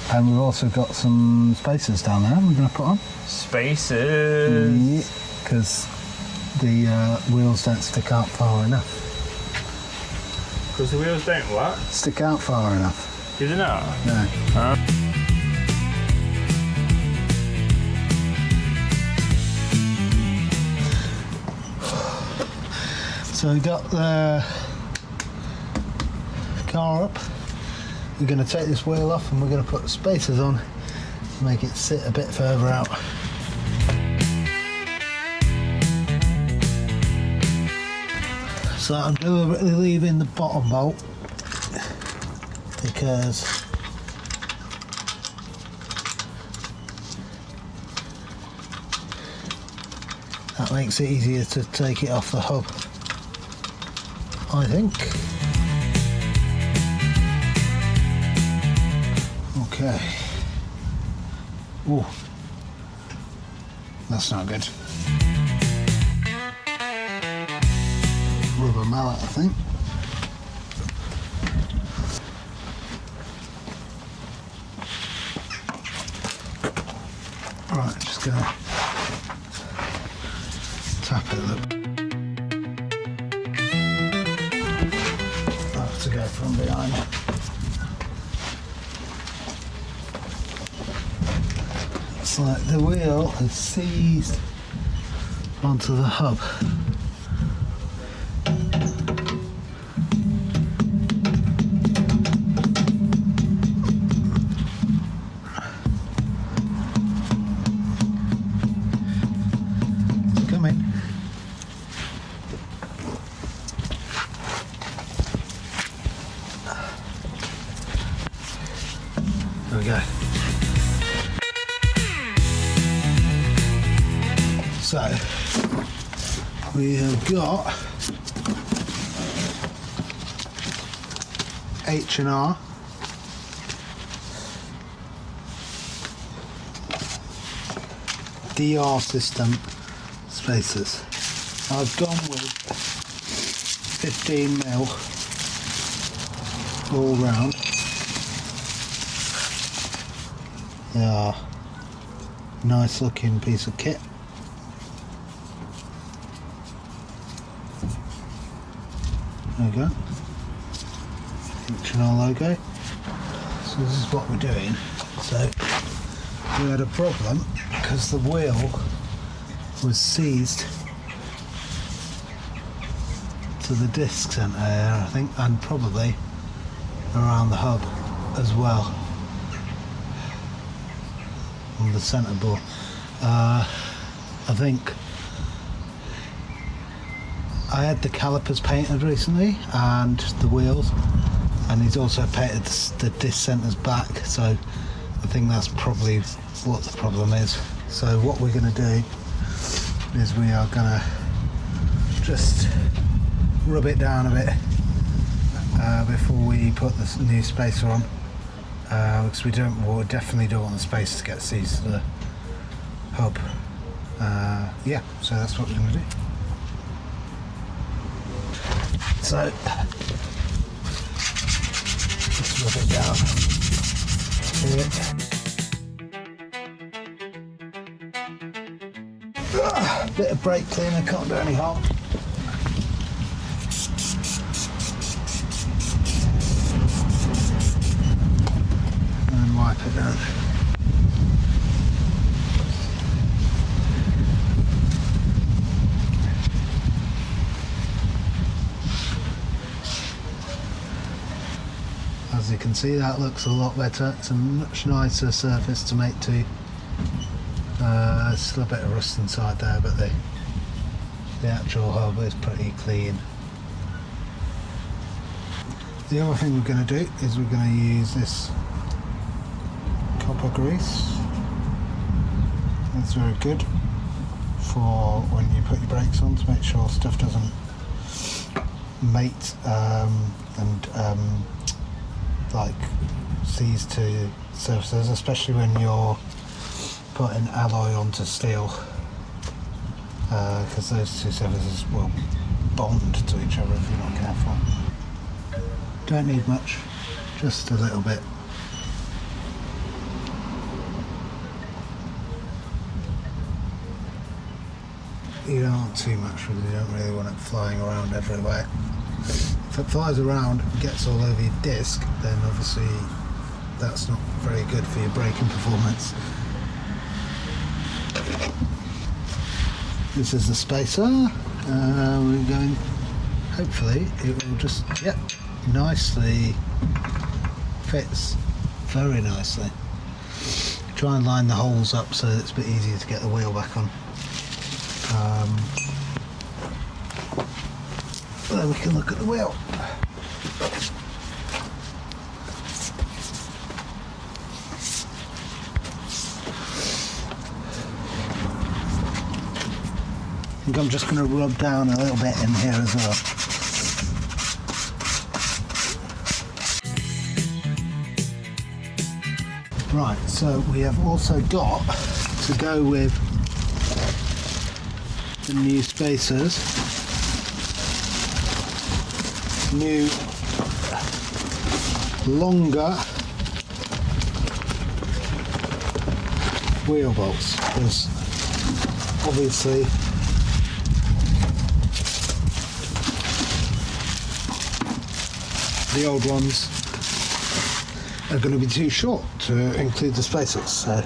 And we've also got some spacers down there we're going to put on. Spacers! Yeah, because the wheels don't stick out far enough. Because the wheels don't what? Stick out far enough. Do they not? No. So we got the car up. We're going to take this wheel off and we're going to put the spacers on to make it sit a bit further out. So I'm deliberately leaving the bottom bolt because that makes it easier to take it off the hub, I think. Okay. Ooh. That's not good. Rubber mallet, I think. Right, just gonna tap it, look. I have to go from behind. It's like the wheel has seized onto the hub. It's coming. There we go. So we have got H&R, DR system spacers. I've gone with 15mm all round. They are nice looking piece of kit. There we go. H&R logo. So this is what we're doing. So we had a problem because the wheel was seized to the disc centre here, I think, and probably around the hub as well, on the centre board. I think I had the calipers painted recently and the wheels, and he's also painted the disc centres back, so I think that's probably what the problem is. So what we're going to do is we are going to just rub it down a bit before we put the new spacer on, because we definitely don't want the spacer to get seized to the hub. Yeah, so that's what we're going to do. So just rub it down here. Bit of brake cleaner, can't do any harm. And wipe it down. As you can see, that looks a lot better. It's a much nicer surface to make to. Still a bit of rust inside there, but the actual hub is pretty clean. The other thing we're going to do is we're going to use this copper grease. It's very good for when you put your brakes on, to make sure stuff doesn't mate and like seize to surfaces, especially when you're putting alloy onto steel, because those two surfaces will bond to each other if you're not careful. Don't need much, just a little bit. you don't want too much because you don't really want it flying around everywhere. If it flies around and gets all over your disc, then obviously that's not very good for your braking performance. This is the spacer. We're going, hopefully it will just, yep, nicely fits very nicely. Try and line the holes up so that it's a bit easier to get the wheel back on. Then we can look at the wheel. I think I'm just going to rub down a little bit in here as well. Right, so we have also got to go with the new spacers, new longer wheel bolts, because obviously the old ones are going to be too short to include the spacers, so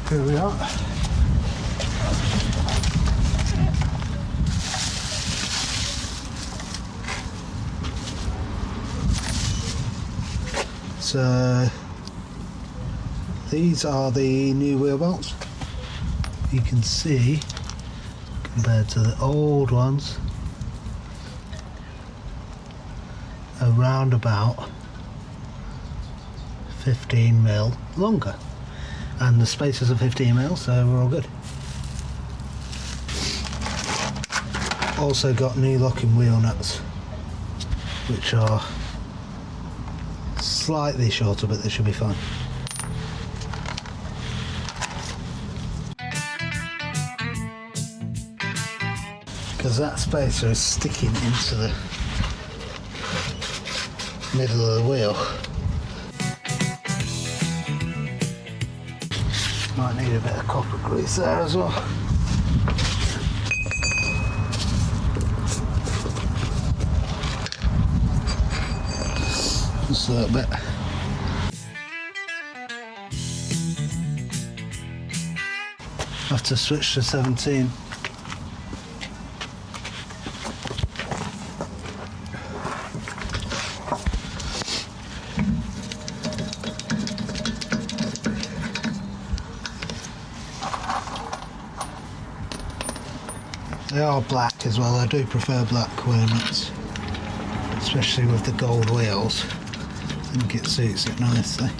here we are. So these are the new wheel bolts. You can see compared to the old ones, around about 15mm longer, and the spacers are 15mm, so we're all good. Also got new locking wheel nuts, which are slightly shorter, but they should be fine. Because that spacer is sticking into the middle of the wheel. Might need a bit of copper grease there as well. Just a little bit. Have to switch to 17. They are black as well. I do prefer black wheel nuts, especially with the gold wheels. I think it suits it nicely.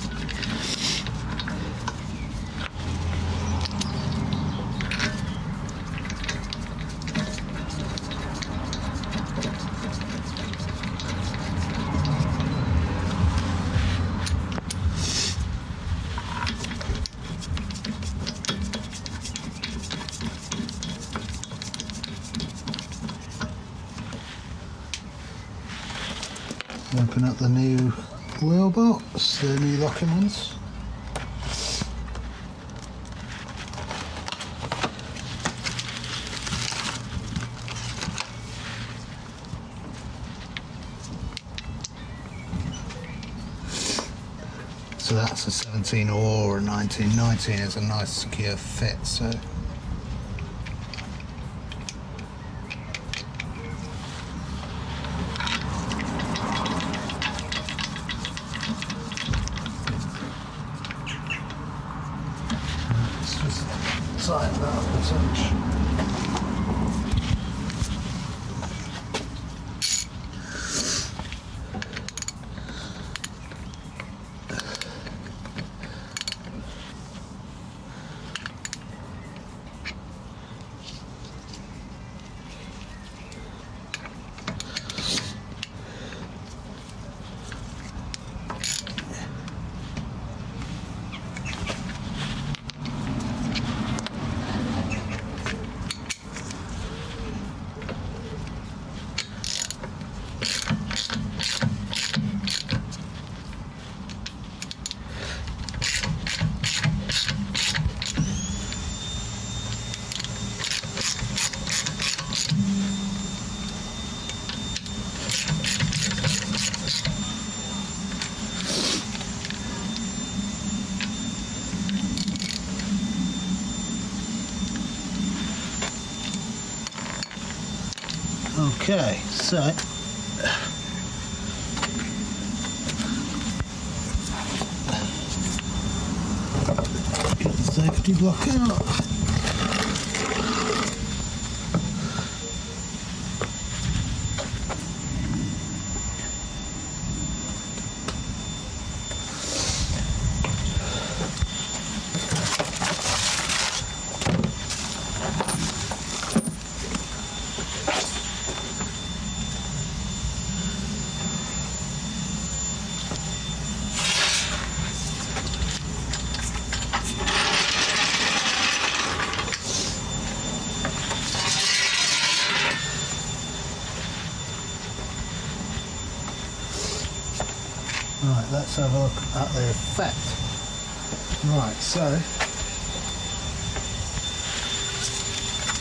Open up the new wheel bolts, the new locking ones. So that's a 17 or a 19. 19 is a nice secure fit, so tighten that up a touch. Okay, so get the safety block out. Right, let's have a look at the effect. Right, so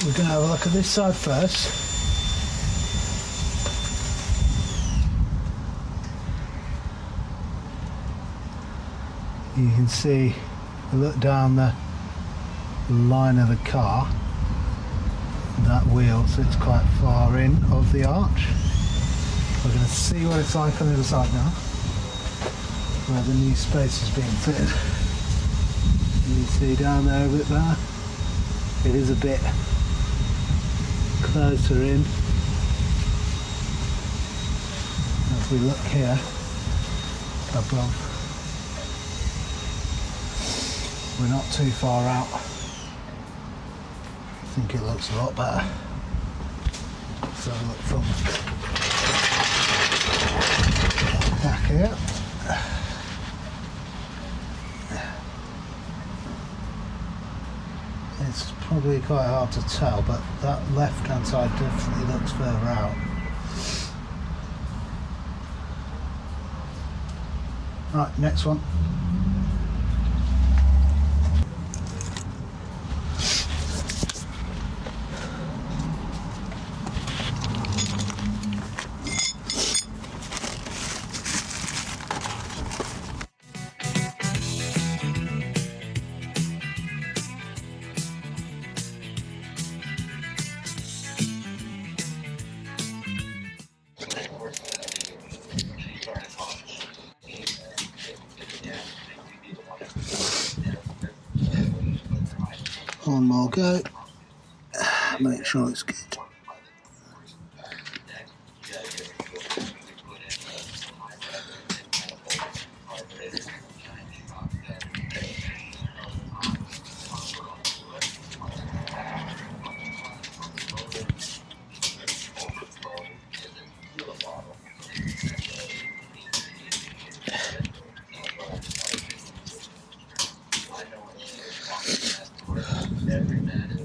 we're going to have a look at this side first. You can see, look down the line of the car, that wheel sits quite far in of the arch. We're going to see what it's like on the other side now, where the new space is being fitted. You see down there a bit there, it is a bit closer in. If we look here above, we're not too far out. I think it looks a lot better. Let's have a look from back here. It's probably quite hard to tell, but that left hand side definitely looks further out. Right, next one. One more go. Make sure it's good. Every man